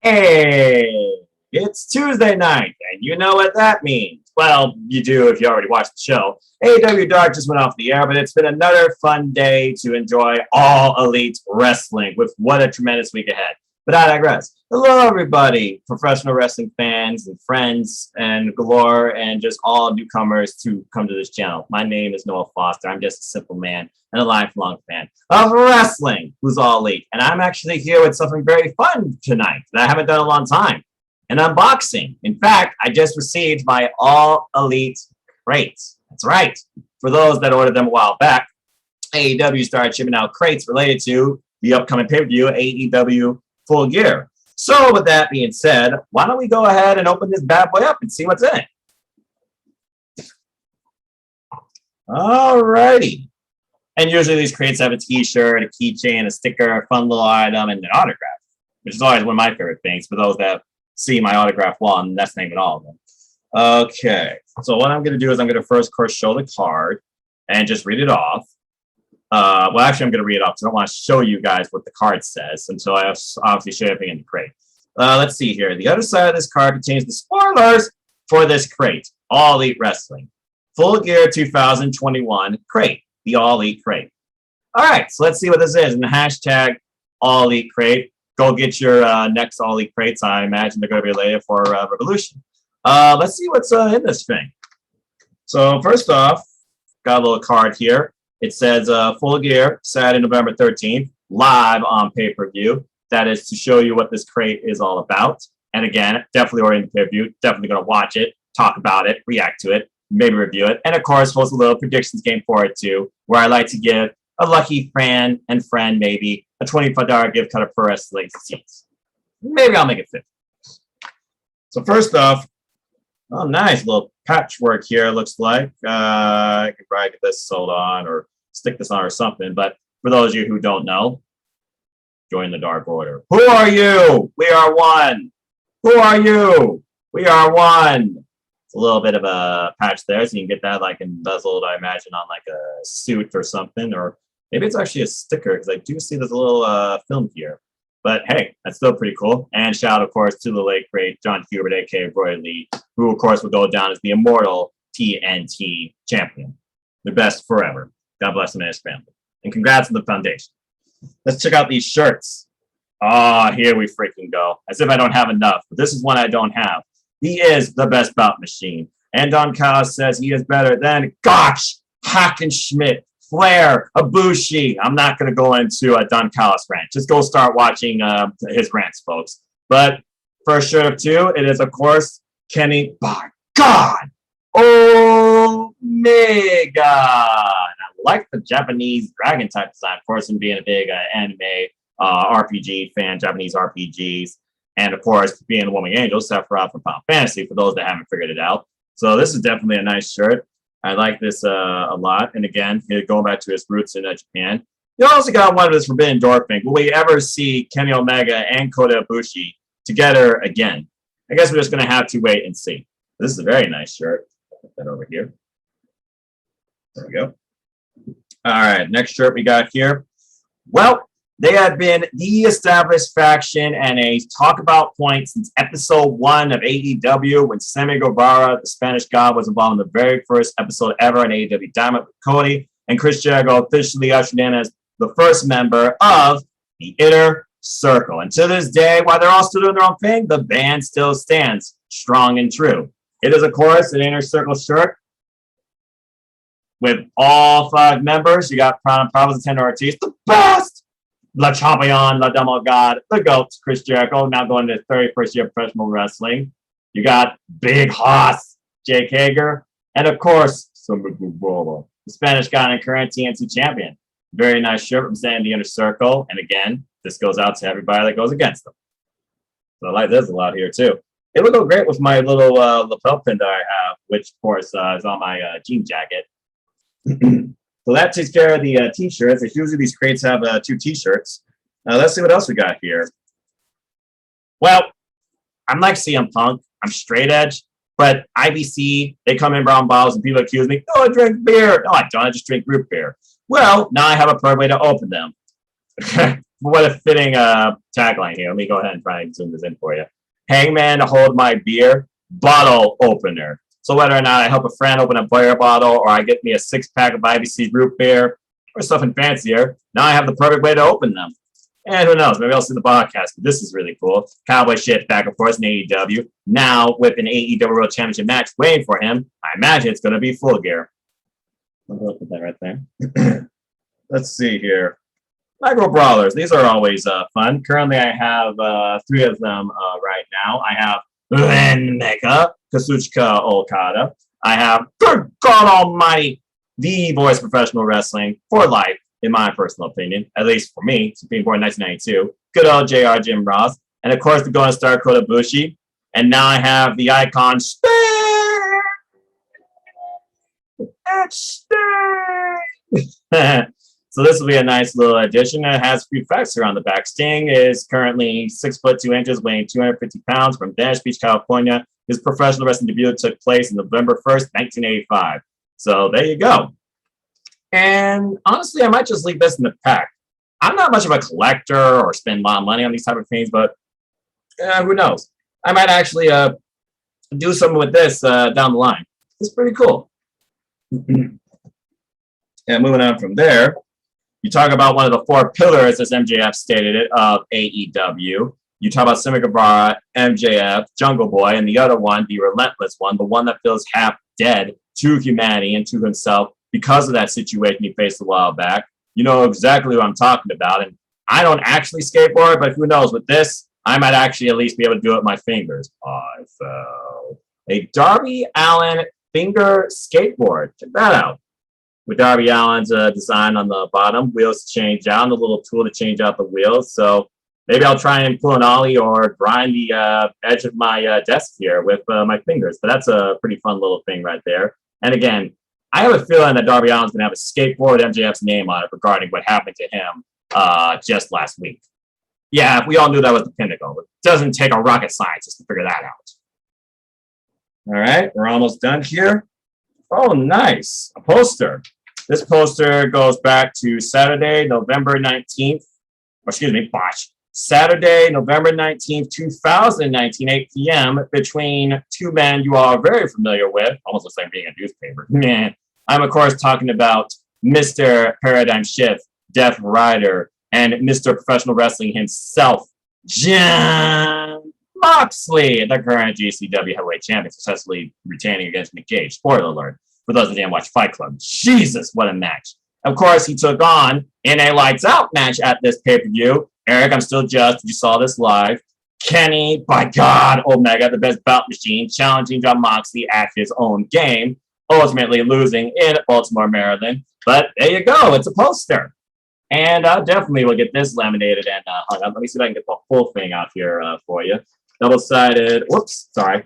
Hey, it's Tuesday night, and you know what that means. Well, you do if you already watched the show. AEW Dark just went off the air, but it's been another fun day to enjoy all elite wrestling with what a tremendous week ahead. But I digress. Hello, everybody, professional wrestling fans and friends and galore, and just all newcomers to come to this channel. My name is Noah Foster. I'm just a simple man and a lifelong fan of wrestling who's all elite. And I'm actually here with something very fun tonight that I haven't done in a long time, an unboxing. In fact, I just received my all elite crates. That's right. For those that ordered them a while back, AEW started shipping out crates related to the upcoming pay-per-view, AEW Full Gear. So with that being said, why don't we go ahead and open this bad boy up and see what's in it. Alrighty. And usually these crates have a t-shirt, a keychain, a sticker, a fun little item, and an autograph, which is always one of my favorite things for those that see my autograph wall, and that's not even all of them. Okay, so what I'm going to do is I'm going to first, of course, show the card and just read it off. Well, actually, I'm going to read it off because I don't want to show you guys what the card says until I obviously show everything in the crate. Let's see here. The other side of this card contains the spoilers for this crate, All Elite Wrestling. Full Gear 2021 crate, the All Elite crate. All right, so let's see what this is. And the hashtag All Elite crate. Go get your next All Elite crates. I imagine they're going to be related for Revolution. Let's see what's in this thing. So first off, got a little card here. It says Full Gear, Saturday, November 13th, live on pay-per-view. That is to show you what this crate is all about. And again, definitely ordering the pay-per-view. Definitely going to watch it, talk about it, react to it, maybe review it. And of course, host a little predictions game for it too, where I like to give a lucky fan and friend maybe a $25 gift card of pro wrestling seats. Maybe I'll make it 50. So first off, oh, nice little patchwork here. Looks like I could probably get this sold on or stick this on or something. But for those of you who don't know, join the Dark Order. Who are you? We are one. Who are you? We are one. It's a little bit of a patch there, so you can get that like embezzled, I imagine, on like a suit or something, or maybe it's actually a sticker because I do see there's a little film here. But hey, that's still pretty cool. And shout out, of course, to the late great John Hubert, aka Roy Lee, who, of course, will go down as the immortal TNT champion, the best forever. God bless him and his family. And congrats to the foundation. Let's check out these shirts. Ah, here we freaking go. As if I don't have enough, but this is one I don't have. He is the best bout machine. And Don Callis says he is better than Gotch, Hackenschmidt, Flair, Ibushi. I'm not going to go into a Don Callis rant. Just go start watching his rants, folks. But first shirt of two, it is, of course, Kenny, by God, Omega. I like the Japanese dragon type design, of course, and being a big anime RPG fan, Japanese RPGs. And, of course, being the Woman Angel, Sephiroth from Final Fantasy, for those that haven't figured it out. So this is definitely a nice shirt. I like this a lot. And again, going back to his roots in Japan. You also got one of his Forbidden Door thing. Will we ever see Kenny Omega and Kota Ibushi together again? I guess we're just going to have to wait and see. This is a very nice shirt. Put that over here. There we go. All right, next shirt we got here. Well, they have been the established faction and a talk about point since episode 1 of AEW when Sammy Guevara, the Spanish God, was involved in the very first episode ever in AEW Diamond with Cody, and Chris Jericho officially ushered in as the first member of the Inner Circle. And to this day, while they're all still doing their own thing, the band still stands strong and true. It is, of course, an Inner Circle shirt with all 5 members. You got Problems and Tender Ortiz, the best! La Champion, La Demo God, the GOAT, Chris Jericho, now going to his 31st year of professional wrestling. You got Big Hoss, Jake Hager, and of course, the Spanish guy and current TNT champion. Very nice shirt representing the Inner Circle. And again, this goes out to everybody that goes against them. So I like this a lot here too. It would go great with my little lapel pin that I have, which of course is on my jean jacket. So that takes care of the t-shirts. Usually these crates have 2 t-shirts. Let's see what else we got here. Well, I'm like CM Punk. I'm straight edge. But IBC, they come in brown bottles and people accuse me, oh, I drink beer. No, I don't. I just drink root beer. Well, now I have a perfect way to open them. What a fitting tagline here. Let me go ahead and try and zoom this in for you. Hangman, hold my beer, bottle opener. So whether or not I help a friend open a beer bottle or I get me a 6-pack of IBC root beer or something fancier, now I have the perfect way to open them. And who knows, maybe I'll see the podcast, but this is really cool. Cowboy shit back and forth in AEW. Now with an AEW World Championship match waiting for him, I imagine it's going to be Full Gear. I'll put that right there. Let's see here. Micro Brawlers. These are always fun. Currently, I have 3 of them right now. I have Ren Mega, Kazuchika Okada. I have, good God Almighty, the voice of professional wrestling for life, in my personal opinion, at least for me, being born in 1992. Good old JR Jim Ross. And of course, the Golden Star Kota Ibushi. And now I have the icon Sting! It's Sting! So this will be a nice little addition. It has a few facts here on the back. Sting is currently 6'2", weighing 250 pounds from Venice Beach, California. His professional wrestling debut took place on November 1st, 1985. So there you go. And honestly, I might just leave this in the pack. I'm not much of a collector or spend a lot of money on these type of things, but who knows? I might actually do something with this down the line. It's pretty cool. And moving on from there, you talk about one of the 4 pillars, as MJF stated it, of AEW. You talk about Sammy Guevara, MJF, Jungle Boy, and the other one, the relentless one, the one that feels half dead to humanity and to himself because of that situation he faced a while back. You know exactly what I'm talking about. And I don't actually skateboard, but who knows, with this, I might actually at least be able to do it with my fingers. I fell. A Darby Allin finger skateboard. Check that out. With Darby Allin's design on the bottom, wheels change out, and a little tool to change out the wheels. So maybe I'll try and pull an ollie or grind the edge of my desk here with my fingers. But that's a pretty fun little thing right there. And again, I have a feeling that Darby Allin's going to have a skateboard MJF's name on it regarding what happened to him just last week. Yeah, we all knew that was the pinnacle. It doesn't take a rocket scientist to figure that out. All right, we're almost done here. Oh, nice. A poster. This poster goes back to Saturday, November 19th. Or excuse me, botch. Saturday, November 19th, 2019, 8 p.m. between 2 men you all are very familiar with. Almost looks like being a newspaper. I'm, of course, talking about Mr. Paradigm Shift, Death Rider, and Mr. Professional Wrestling himself, Jon Moxley, the current GCW heavyweight champion, successfully retaining against Nick Gage. Spoiler alert for those that didn't watch Fight Club. Jesus, what a match. Of course, he took on in a lights out match at this pay-per-view. Eric, I'm still just, you saw this live. Kenny, by God, Omega, the best bout machine, challenging Jon Moxley at his own game, ultimately losing in Baltimore, Maryland. But there you go, it's a poster. And I definitely will get this laminated and hung up. Let me see if I can get the whole thing out here for you. Double-sided, whoops, sorry.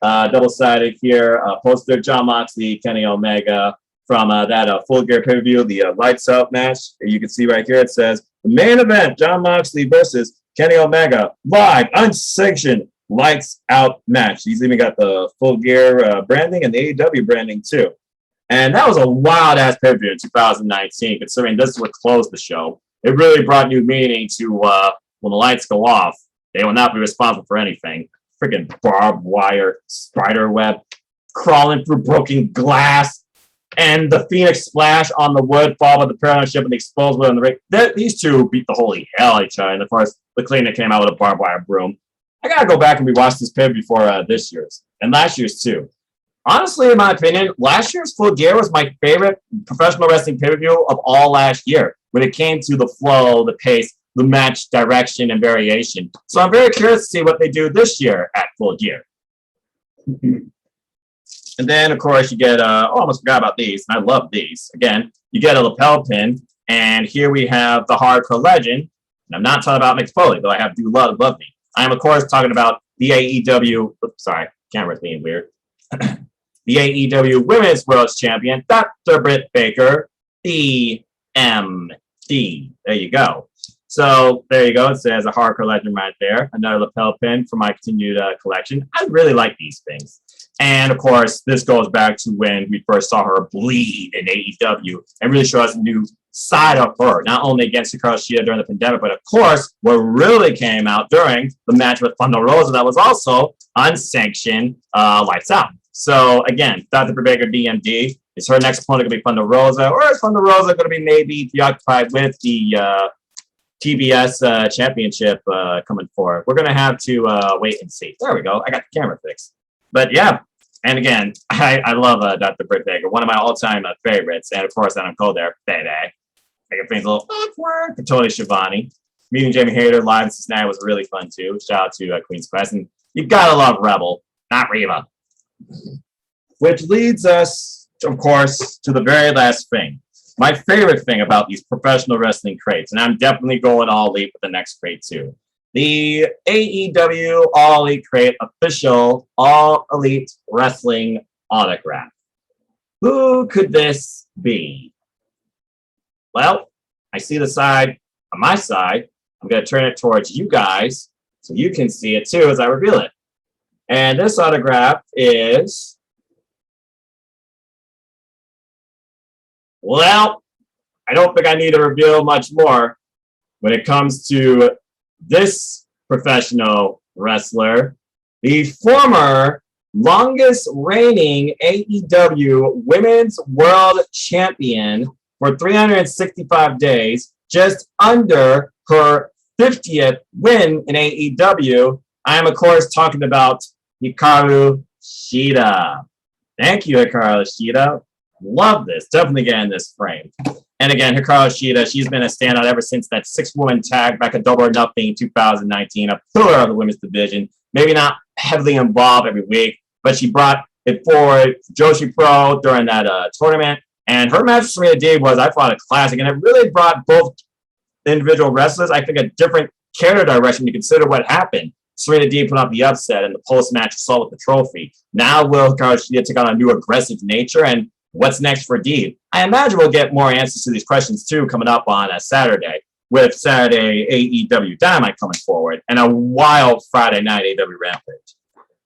Double-sided here, poster, Jon Moxley, Kenny Omega, from that Full Gear pay-per-view, the Lights Out match. You can see right here, it says, the main event, Jon Moxley versus Kenny Omega, live, unsanctioned, Lights Out match. He's even got the Full Gear branding and the AEW branding, too. And that was a wild-ass pay-per-view in 2019, considering this is what closed the show. It really brought new meaning to when the lights go off, they will not be responsible for anything. Freaking barbed wire, spider web, crawling through broken glass, and the Phoenix Splash on the wood, followed by the Paradigm Ship and the exposed wood on the ring. These two beat the holy hell out of each other. And of course, the cleaner came out with a barbed wire broom. I gotta go back and rewatch this pay before this year's and last year's too. Honestly, in my opinion, last year's Full Gear was my favorite professional wrestling pay-per-view of all last year when it came to the flow, the pace, the match direction, and variation. So I'm very curious to see what they do this year at Full Gear. And then, of course, you get, I almost forgot about these, and I love these. Again, you get a lapel pin, and here we have the Hardcore Legend. And I'm not talking about Mick Foley, though I do love me. I am, of course, talking about the AEW, oops, sorry, camera's being weird. The AEW Women's World Champion, Dr. Britt Baker, DMD. There you go. So there you go. It says a hardcore legend right there. Another lapel pin for my continued collection. I really like these things. And of course, this goes back to when we first saw her bleed in AEW and really show us a new side of her, not only against Hikaru Shida during the pandemic, but of course, what really came out during the match with Thunder Rosa that was also unsanctioned, Lights Out. So again, Dr. Baker DMD, is her next opponent going to be Thunder Rosa, or is Thunder Rosa going to be maybe preoccupied with the TBS championship coming forward? We're going to have to wait and see. There we go. I got the camera fixed. But yeah, and again, I love Dr. Britt Baker, one of my all-time favorites. And of course, Adam Cole there, baby. Making things a little awkward. But totally Shivani. Meeting Jamie Hayter live in Cincinnati was really fun too. Shout out to Queen's Quest. And you gotta love Rebel, not Reva. Which leads us, of course, to the very last thing. My favorite thing about these professional wrestling crates, and I'm definitely going all elite with the next crate too. The AEW All Elite Crate official All Elite Wrestling autograph. Who could this be? Well, I see the side on my side. I'm going to turn it towards you guys so you can see it too as I reveal it. And this autograph is, well, I don't think I need to reveal much more when it comes to this professional wrestler, the former longest reigning AEW Women's World Champion for 365 days, just under her 50th win in AEW. I am, of course, talking about Hikaru Shida. Thank you, Hikaru Shida. Love this. Definitely get in this frame. And again, Hikaru Shida, she's been a standout ever since that 6-woman tag back at Double or Nothing 2019, a pillar of the women's division. Maybe not heavily involved every week, but she brought it forward Joshi Pro during that tournament. And her match with Serena Deeb was, I thought, a classic. And it really brought both individual wrestlers, I think, a different character direction to consider what happened. Serena Deeb put up the upset in the post-match assault with the trophy. Now will Hikaru Shida take on a new aggressive nature? And what's next for Deeb? I imagine we'll get more answers to these questions too coming up on a Saturday with Saturday AEW Dynamite coming forward and a wild Friday night AEW Rampage.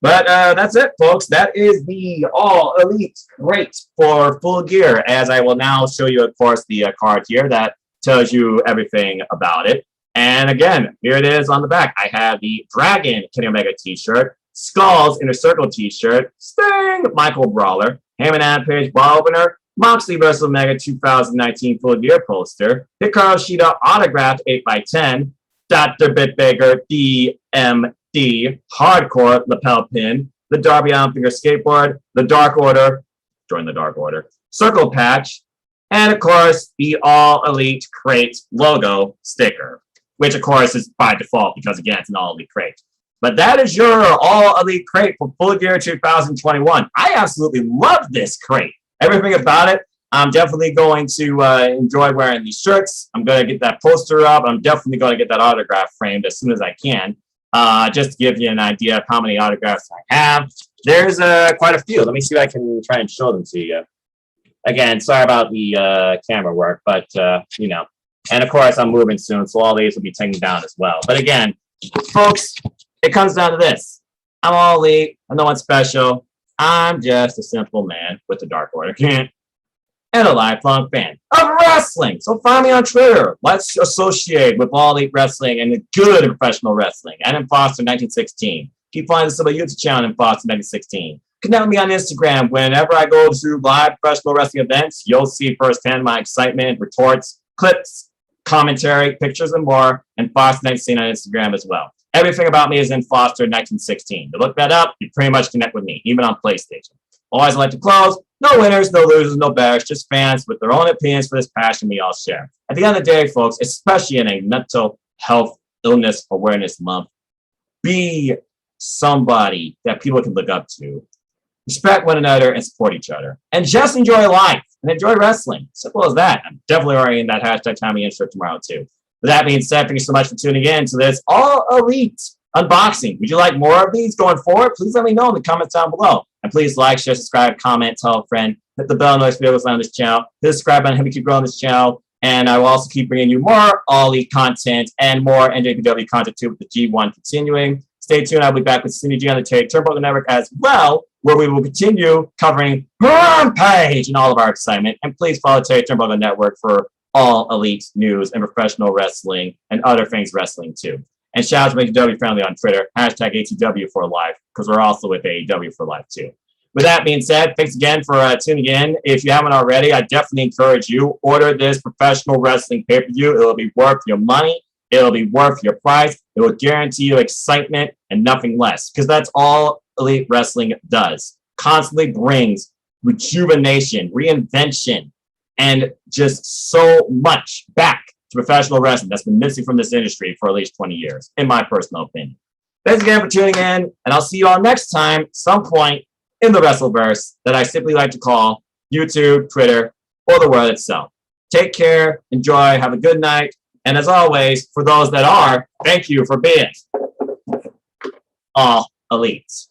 But that's it, folks. That is the All Elite Crate for Full Gear, as I will now show you, of course, the card here that tells you everything about it. And again, here it is on the back. I have the Dragon Kenny Omega t-shirt, Skulls Inner Circle t-shirt, Sting Michael Brawler, Heyman Adam Page bar opener, Moxley vs. Omega 2019 Full Gear poster, Hikaru Shida autographed 8x10, Dr. Bitbaker DMD hardcore lapel pin, the Darby Allin Finger skateboard, the Dark Order, join the Dark Order, circle patch, and of course the All Elite Crate logo sticker, which of course is by default because again it's an All Elite Crate. But that is your All Elite Crate for Full Gear 2021. I absolutely love this crate. Everything about it. I'm definitely going to enjoy wearing these shirts. I'm going to get that poster up. I'm definitely going to get that autograph framed as soon as I can. Just to give you an idea of how many autographs I have. There's quite a few. Let me see if I can try and show them to you. Again, sorry about the camera work, but, you know. And, of course, I'm moving soon, so all these will be taken down as well. But, again, folks, it comes down to this. I'm all elite. I'm no one special. I'm just a simple man with the Dark Order and a lifelong fan of wrestling. So find me on Twitter. Let's associate with All Elite Wrestling and the good in professional wrestling. Adam Foster 1916. Keep finding this on my YouTube channel, Adam Foster 1916. Connect with me on Instagram. Whenever I go to live professional wrestling events, you'll see firsthand my excitement, retorts, clips, commentary, pictures, and more. And Foster 1916 on Instagram as well. Everything about me is in Foster 1916. To look that up, you pretty much connect with me, even on PlayStation. Always like to close. No winners, no losers, no bears, just fans with their own opinions for this passion we all share. At the end of the day, folks, especially in a mental health illness awareness month, be somebody that people can look up to. Respect one another and support each other. And just enjoy life and enjoy wrestling. Simple as that. I'm definitely already in that hashtag Tommy insert tomorrow too. With that being said, thank you so much for tuning in to this All Elite unboxing. Would you like more of these going forward? Please let me know in the comments down below. And please like, share, subscribe, comment, tell a friend, hit the bell notification on this channel, hit the subscribe button, help me keep growing this channel. And I will also keep bringing you more All Elite content and more NJPW content too, with the G1 continuing. Stay tuned. I'll be back with Cindy G on the Terry Turnbuckle Network as well, where we will continue covering Rampage and all of our excitement. And please follow Terry Turnbuckle Network for all elite news and professional wrestling and other things wrestling too. And shout out to make AEW friendly on Twitter, hashtag ATW for life, because we're also with AEW for life too. With that being said, thanks again for tuning in. If you haven't already, I definitely encourage you, order this professional wrestling pay-per-view. It'll be worth your money. It'll be worth your price. It will guarantee you excitement and nothing less, because that's all elite wrestling does. Constantly brings rejuvenation, reinvention, and just so much back to professional wrestling that's been missing from this industry for at least 20 years, in my personal opinion. Thanks again for tuning in, and I'll see you all next time, some point in the Wrestleverse that I simply like to call YouTube, Twitter, or the world itself. Take care, enjoy, have a good night, and as always, for those that are, thank you for being all elites.